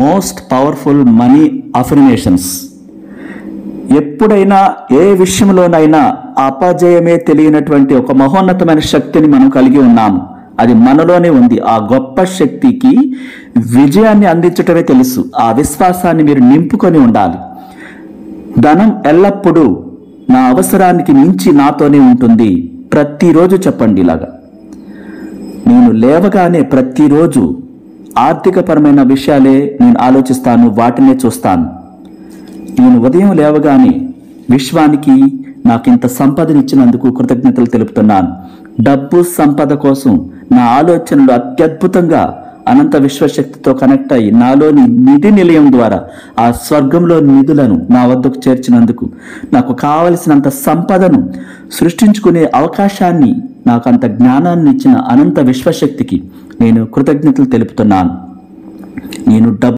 Most powerful money affirmations. ఎప్పుడైనా ఏ విషయంలోనైనా అపజయమే తెలియనటువంటి ఒక మహోన్నతమైన శక్తిని మనం కలిగి ఉన్నాము. అది మనలోనే ఉంది. ఆ గొప్ప శక్తికి విజయాన్ని అందించటమే తెలుసు. ఆ విశ్వాసాన్ని మీరు నింపుకొని ఉండాలి. ధనం ఎల్లప్పుడూ నా అవసరానికి మించి నాతోనే ఉంటుంది. ప్రతిరోజు చెప్పండి ఇలాగా. నేను లేవగానే ప్రతిరోజు ఆర్థికపరమైన విషయాలే నేను ఆలోచిస్తాను, వాటినే చూస్తాను. నేను ఉదయం లేవగానే విశ్వానికి నాకింత సంపదనిచ్చినందుకు కృతజ్ఞతలు తెలుపుతున్నాను. డబ్బు సంపద కోసం నా ఆలోచనలు అత్యద్భుతంగా అనంత విశ్వశక్తితో కనెక్ట్ అయ్యి నాలోని నిధి నిలయం ద్వారా ఆ స్వర్గంలో నిధులను నా వద్దకు చేర్చినందుకు, నాకు కావలసినంత సంపదను సృష్టించుకునే అవకాశాన్ని, నాకు అంత జ్ఞానాన్ని ఇచ్చిన అనంత విశ్వశక్తికి నేను కృతజ్ఞతలు తెలుపుతున్నాను. నేను